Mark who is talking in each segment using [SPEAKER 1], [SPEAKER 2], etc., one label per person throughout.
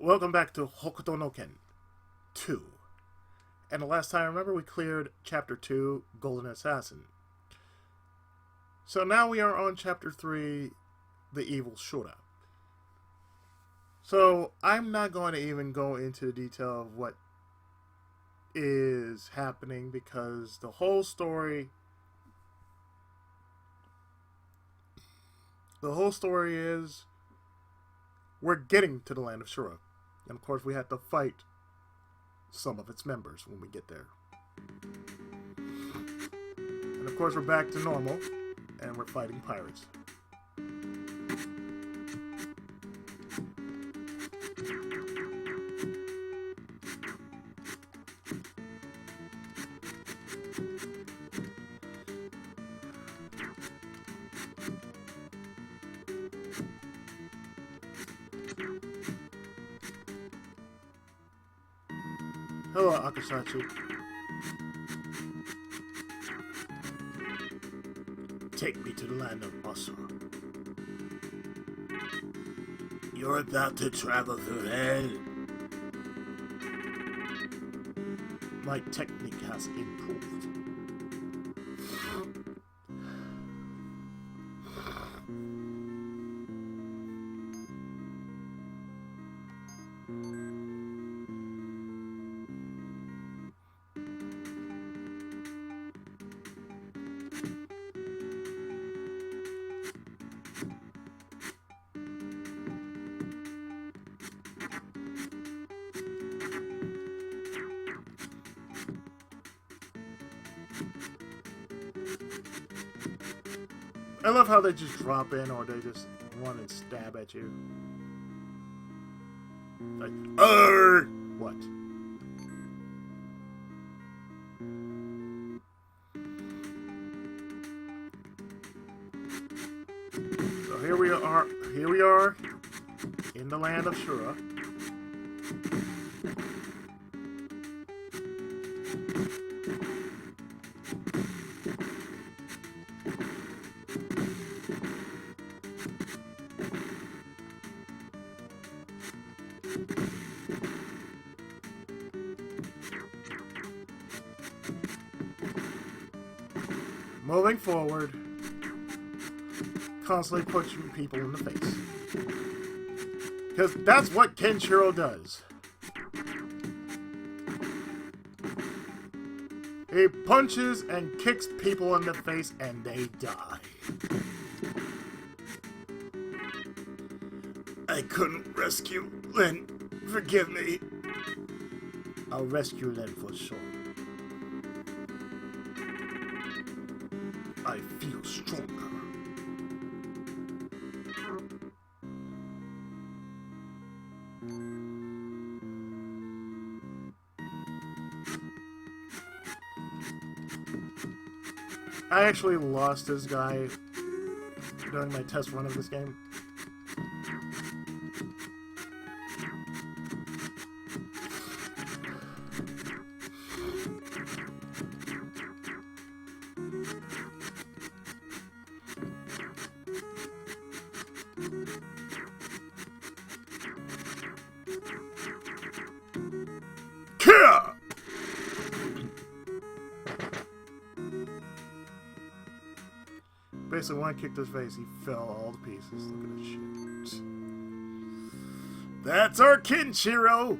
[SPEAKER 1] Welcome back to Hokuto no Ken 2. And the last time, remember, we cleared Chapter 2, Golden Assassin. So now we are on Chapter 3, The Evil Shura. So I'm not going to even go into the detail of what is happening because the whole story is we're getting to the land of Shura. And of course we have to fight some of its members when we get there. And of course we're back to normal and we're fighting pirates. Hello, Akasachi. Take me to the land of Basra. You're about to travel through hell. My technique has improved. I love how they just drop in or they just run and stab at you. Like, what? So here we are in the land of Shura. Moving forward, constantly punching people in the face. Because that's what Kenshiro does. He punches and kicks people in the face and they die. I couldn't rescue Lin. Forgive me. I'll rescue Lin for sure. I feel stronger. I actually lost this guy during my test run of this game. Basically, when I kicked his face, he fell all to pieces. Look at this shit. That's our Kenshiro!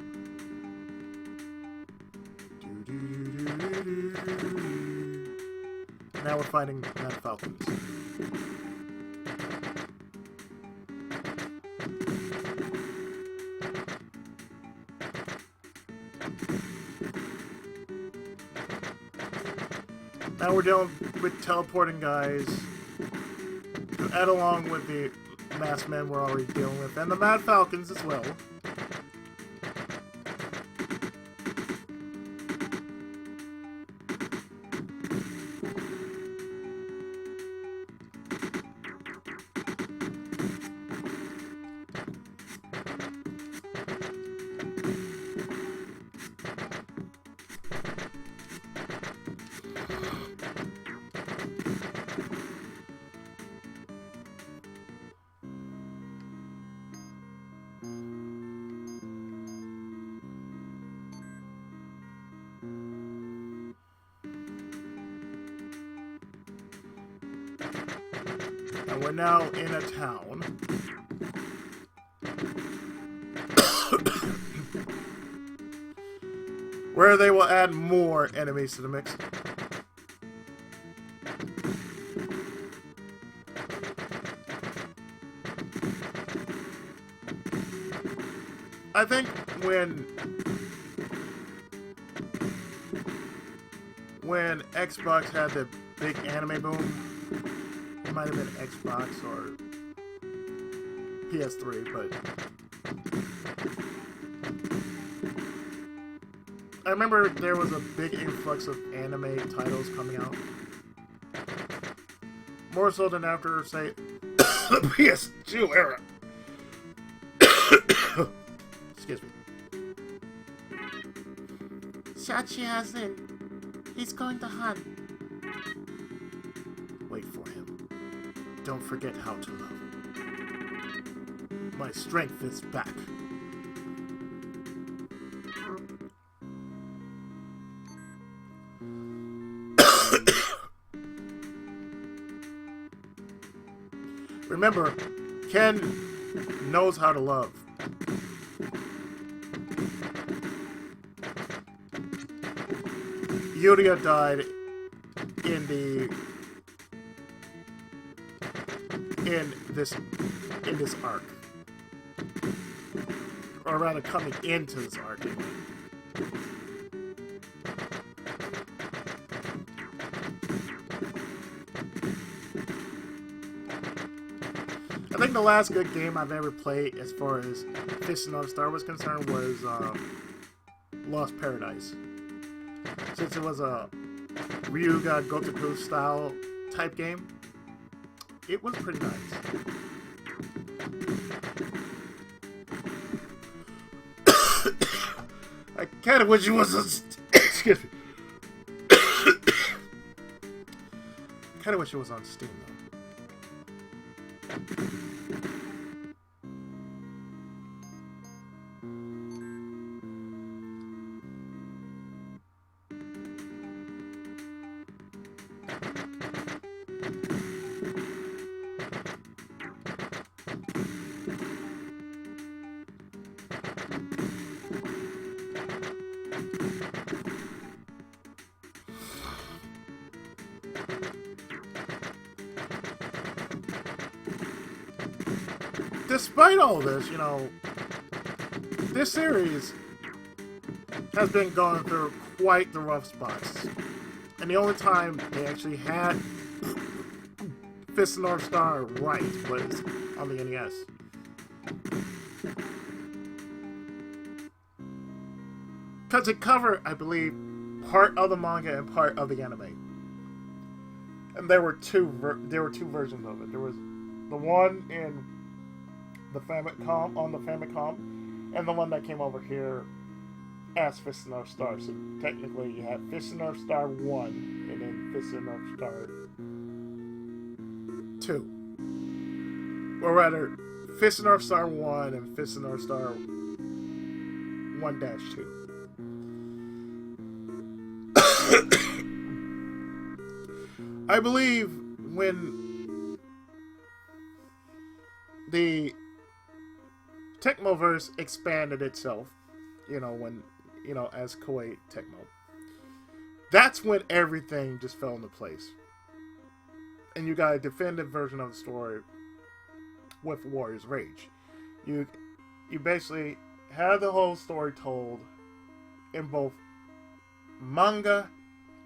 [SPEAKER 1] Now we're fighting Man Falcons. Now we're dealing with teleporting guys. Add along with the masked men we're already dealing with, and the Mad Falcons as well. And we're now in a town. Where they will add more enemies to the mix. I think when Xbox had the big anime boom, it might have been Xbox or PS3, but I remember there was a big influx of anime titles coming out. More so than after, say, the PS2 era. Excuse me. Shachi-hasen. He's going to hunt. Wait for him. Don't forget how to love. My strength is back. Remember, Ken knows how to love. Yuria died in this arc, or rather, coming into this arc. I think the last good game I've ever played, as far as Fist of North Star was concerned, was Lost Paradise. Since it was a Ryuga Gotoku style type game, it was pretty nice. I kinda wish it was on excuse me. Kinda wish it was on Steam though. Despite all this, you know, this series has been going through quite the rough spots. And the only time they actually had Fist of North Star right was on the NES. Because it covered, I believe, part of the manga and part of the anime. And there were two versions of it. There was the one in the Famicom, on the Famicom, and the one that came over here as Fist of North Star. So technically you had Fist of North Star 1 and then Fist of North Star 2. Or rather, Fist of North Star 1 and Fist of North Star 1-2. I believe when the Tecmoverse expanded itself, you know, when, you know, as Koei Tecmo, that's when everything just fell into place. And you got a definitive version of the story with Warrior's Rage. You basically had the whole story told in both manga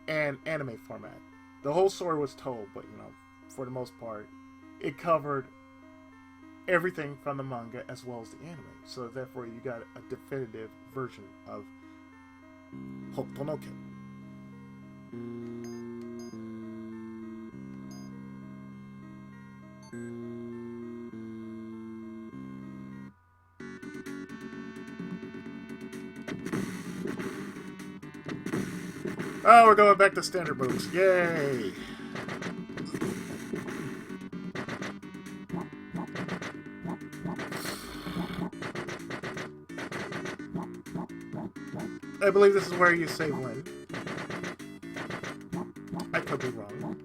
[SPEAKER 1] and anime format. The whole story was told, but, you know, for the most part, it covered everything from the manga as well as the anime. So therefore you got a definitive version of Hokuto no Ken. Oh, we're going back to standard books. Yay! I believe this is where you say when. I could be wrong.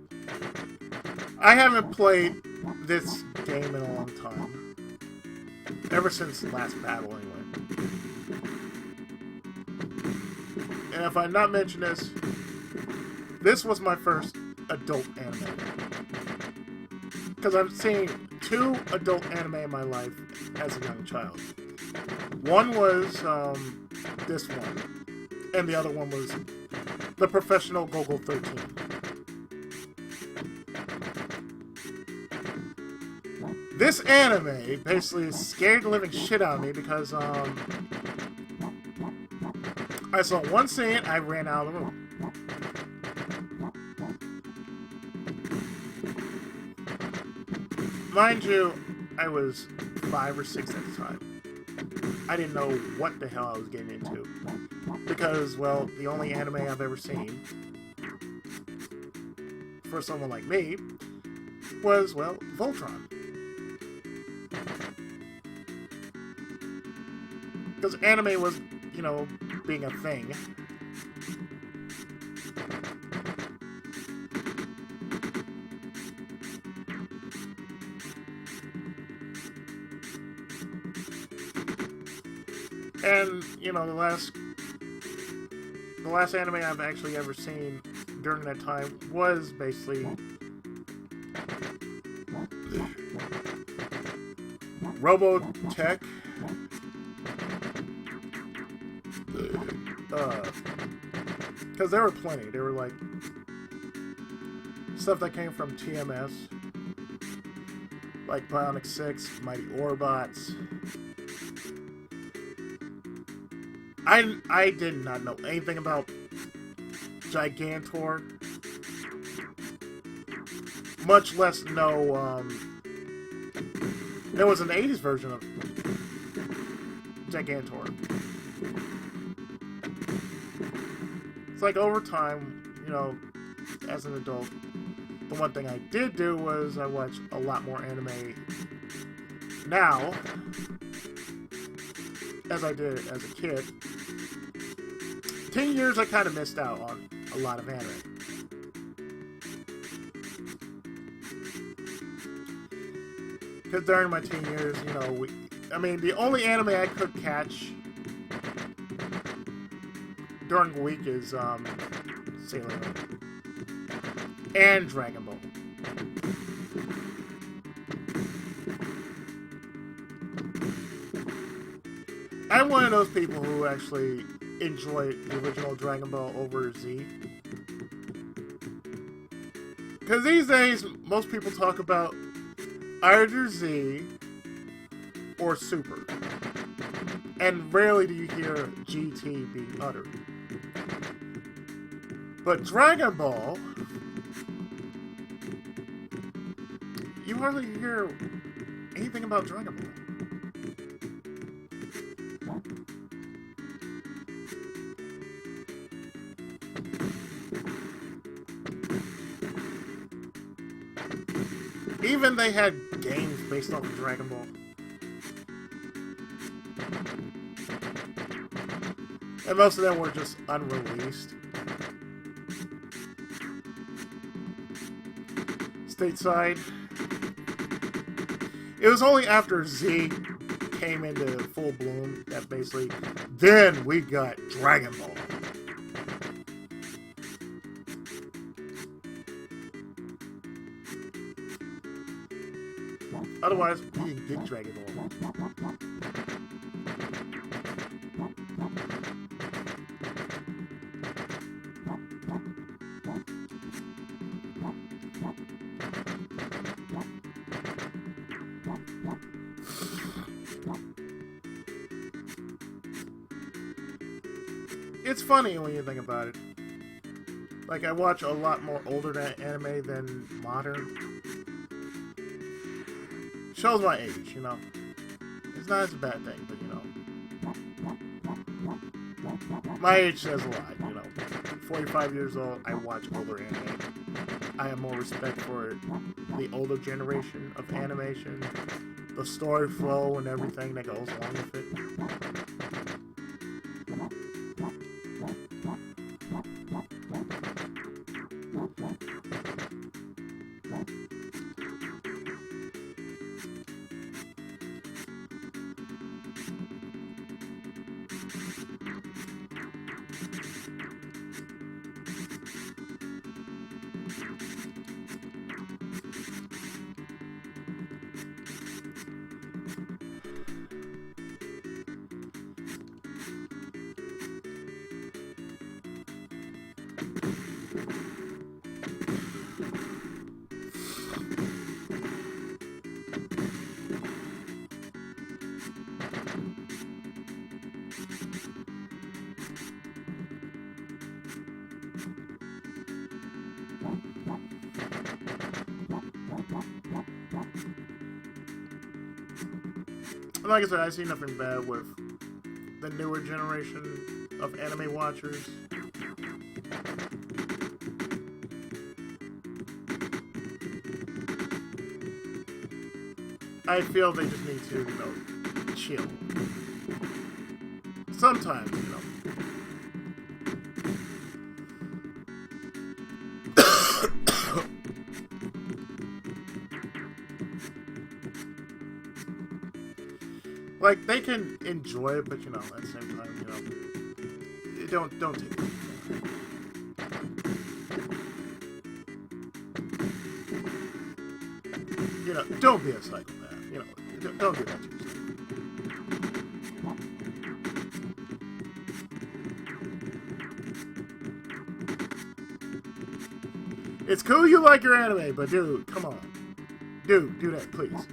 [SPEAKER 1] I haven't played this game in a long time. Ever since the last battle, anyway. And if I not mention this, this was my first adult anime. Because I've seen 2 adult anime in my life as a young child. One was this one, and the other one was The Professional Gogol 13. This anime basically scared the living shit out of me because I saw one scene, I ran out of the room. Mind you, I was 5 or 6 at the time. I didn't know what the hell I was getting into. Because, well, the only anime I've ever seen, for someone like me, was, well, Voltron. Because anime was, you know, being a thing. And, you know, the last anime I've actually ever seen during that time was basically Robotech. Because there were plenty. There were, like, stuff that came from TMS. Like Bionic 6, Mighty Orbots. I did not know anything about Gigantor. Much less know, there was an 80s version of Gigantor. It's like over time, you know, as an adult, the one thing I did do was I watched a lot more anime now, as I did as a kid. 10 years I kind of missed out on a lot of anime. Because during my teen years, you know, the only anime I could catch during the week is Sailor Moon and Dragon Ball. I'm one of those people who actually enjoy the original Dragon Ball over Z. Because these days, most people talk about either Z or Super. And rarely do you hear GT being uttered. But Dragon Ball, you hardly hear anything about Dragon Ball. Even they had games based off of Dragon Ball. And most of them were just unreleased. Stateside. It was only after Z came into full bloom that basically, then we got Dragon Ball. Otherwise, we didn't get Dragon Ball. It's funny when you think about it. Like, I watch a lot more older anime than modern. Shows my age, you know. It's not as a bad thing, but, you know. My age says a lot, you know. 45 years old, I watch older anime. I have more respect for the older generation of animation, the story flow and everything that goes along with it. Like I said, I see nothing bad with the newer generation of anime watchers. I feel they just need to, you know, chill. Sometimes, you know. Like, they can enjoy it, but, you know, at the same time, you know, don't take it. You know, don't be a psychopath. You know, don't do that to yourself. It's cool you like your anime, but dude, come on. Dude, do that, please.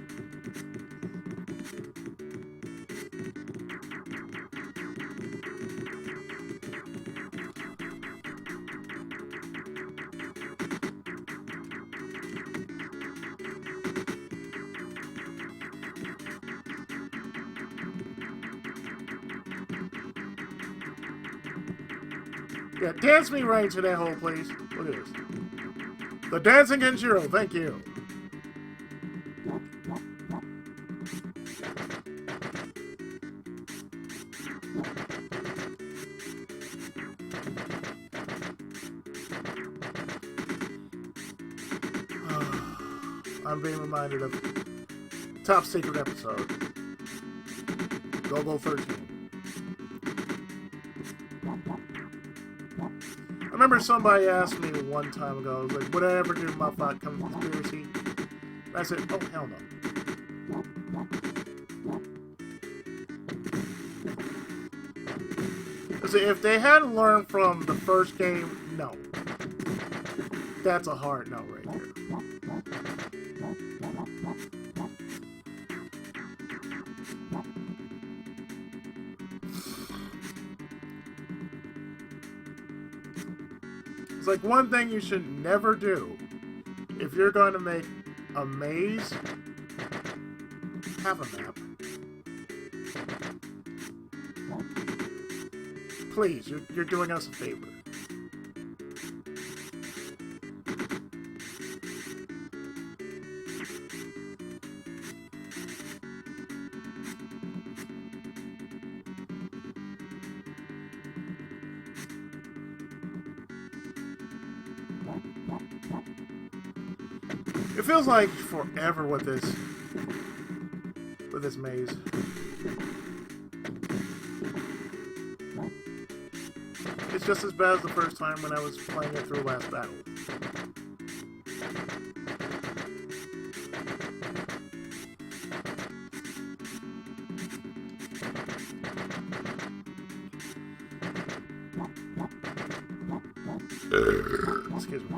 [SPEAKER 1] Yeah, dance me right into that hole, please. Look at this. The Dancing Kenshiro, thank you. I'm being reminded of top secret episode. Go 13. I remember somebody asked me one time ago, like, would I ever do my thought conspiracy? And I said, oh, hell no. See, if they hadn't learned from the first game, no. That's a hard no right there. It's like one thing you should never do. If you're going to make a maze, have a map. Please, you're doing us a favor. It feels like forever with this maze. It's just as bad as the first time when I was playing it through last battle. Excuse me.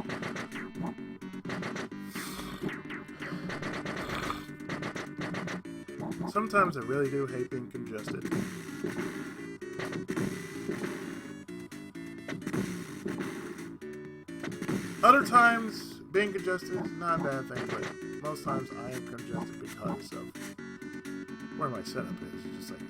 [SPEAKER 1] Sometimes I really do hate being congested. Other times, being congested is not a bad thing, but most times I am congested because of where my setup is. It's just like...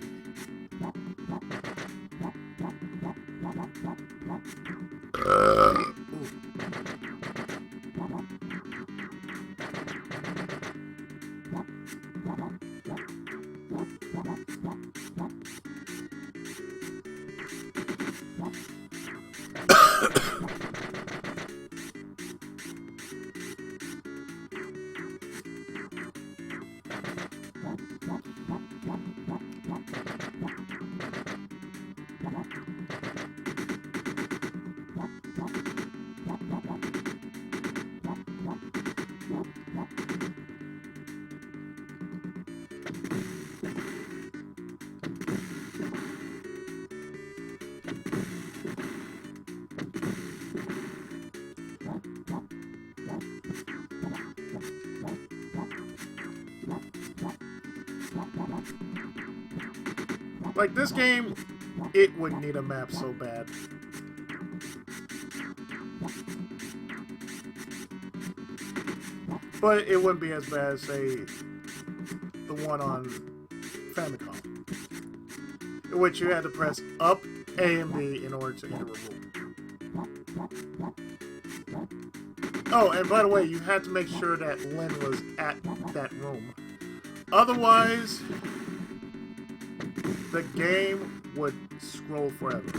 [SPEAKER 1] Like, this game, it would need a map so bad. But it wouldn't be as bad as, say, the one on Famicom, in which you had to press up A and B in order to enter a room. Oh, and by the way, you had to make sure that Lynn was at that room. Otherwise, the game would scroll forever.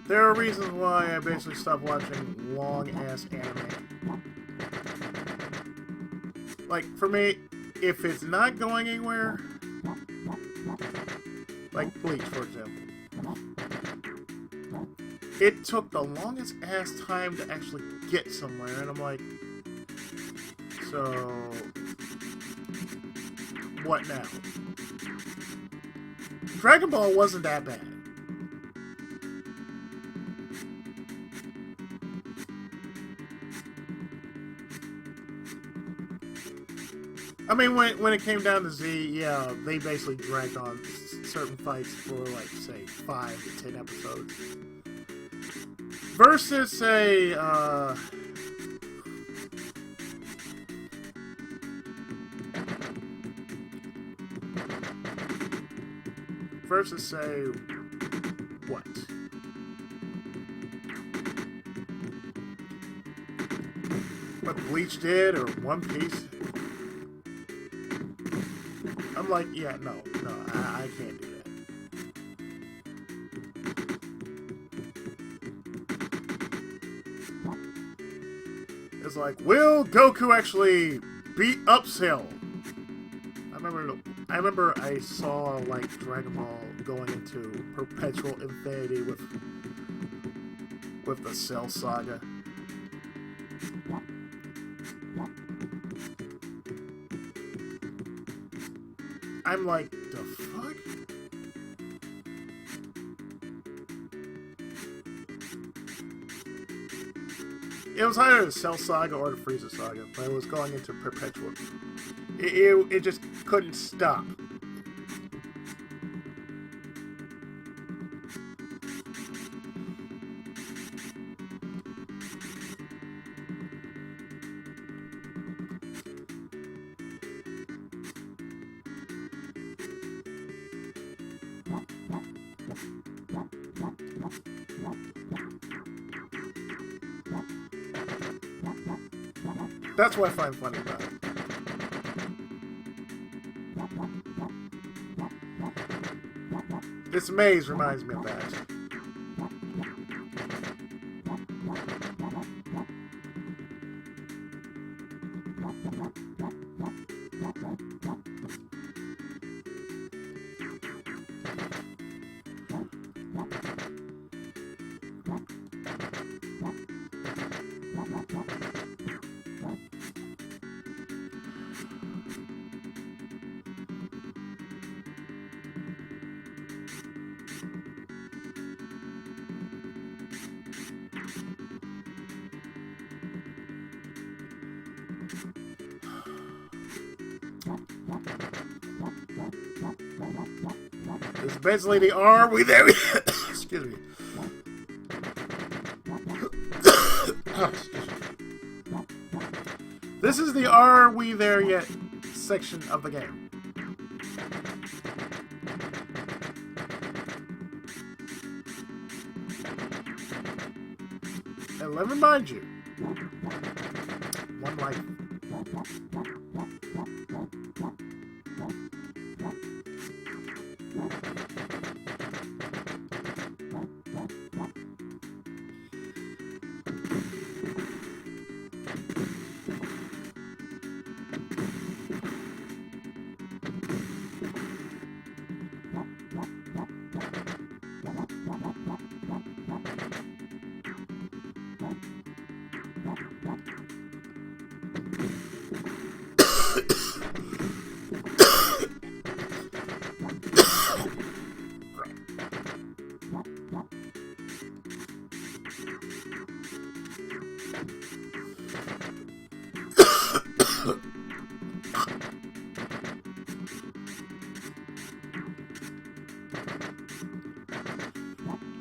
[SPEAKER 1] There are reasons why I basically stopped watching long-ass anime. Like, for me, if it's not going anywhere, like Bleach, for example, it took the longest ass time to actually get somewhere, and I'm like, so, what now? Dragon Ball wasn't that bad. I mean, when it came down to Z, yeah, they basically dragged on certain fights for, like, say, 5 to 10 episodes. Versus, say, what? What Bleach did, or One Piece? I'm like, yeah, no, I can't do that. It's like, will Goku actually beat up Cell? I remember I saw, like, Dragon Ball going into perpetual infinity with the Cell saga. I'm like, the fuck? It was either the Cell Saga or the Frieza Saga, but it was going into perpetual. It just couldn't stop. That's what I find funny about it. This maze reminds me of that. This is basically the Are We There Yet? Excuse me. This is the Are We There Yet section of the game. And let me remind you, one life.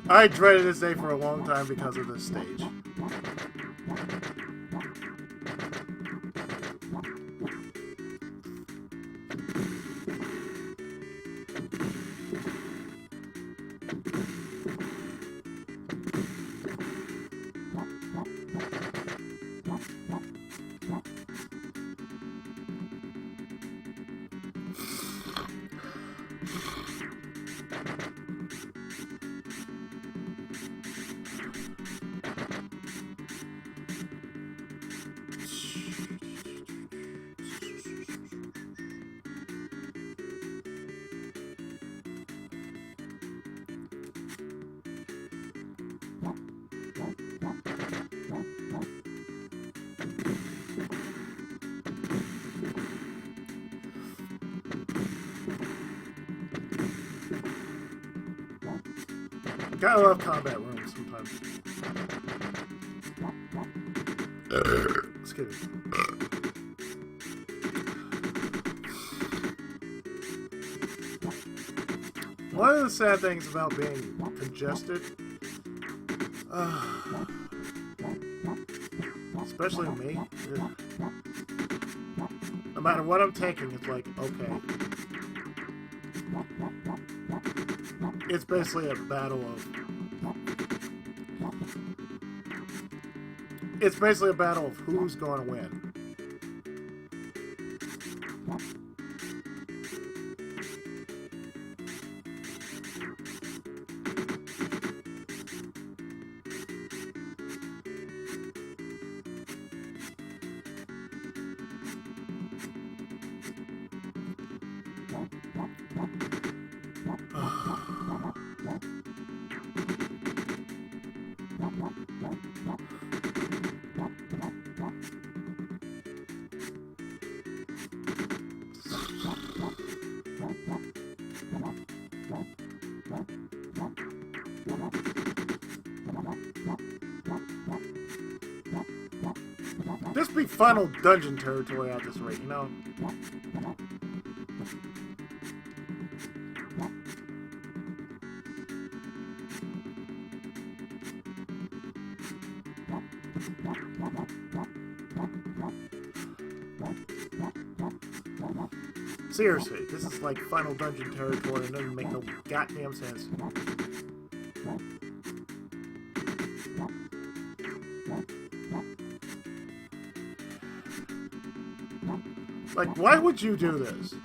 [SPEAKER 1] I dreaded this day for a long time because of this stage. Gotta love combat rooms sometimes. Excuse me. One of the sad things about being congested, especially me, no matter what I'm taking, it's like, okay. It's basically a battle of... It's basically a battle of who's going to win. This be final dungeon territory at this rate, you know? Seriously, this is like final dungeon territory and doesn't make no goddamn sense. Like, why would you do this?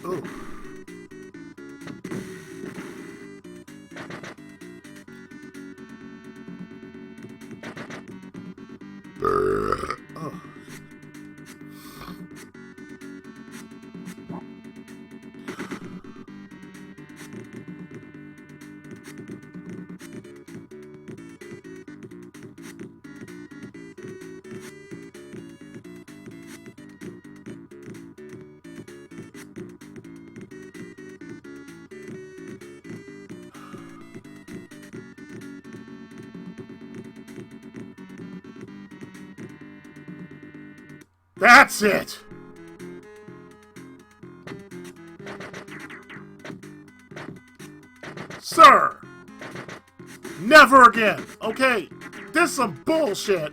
[SPEAKER 1] Oh. Oh. That's it! Sir! Never again! Okay, this is some bullshit!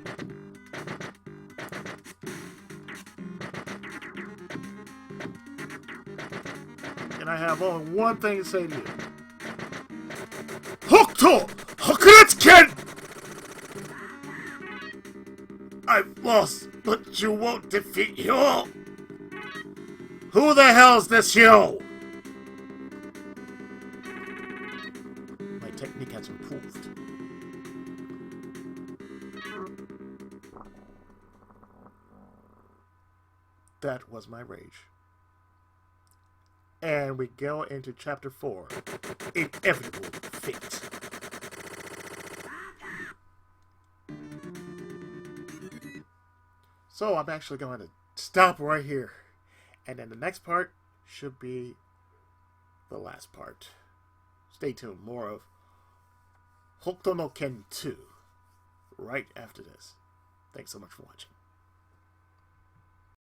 [SPEAKER 1] And I have only one thing to say to you. Hokuto! Hokuto! I've lost, but you won't defeat you! Who the hell's this you? My technique has improved. That was my rage. And we go into chapter 4. Inevitable Fate. So I'm actually going to stop right here. And then the next part should be the last part. Stay tuned. More of Hokuto no Ken 2 right after this. Thanks so much for watching.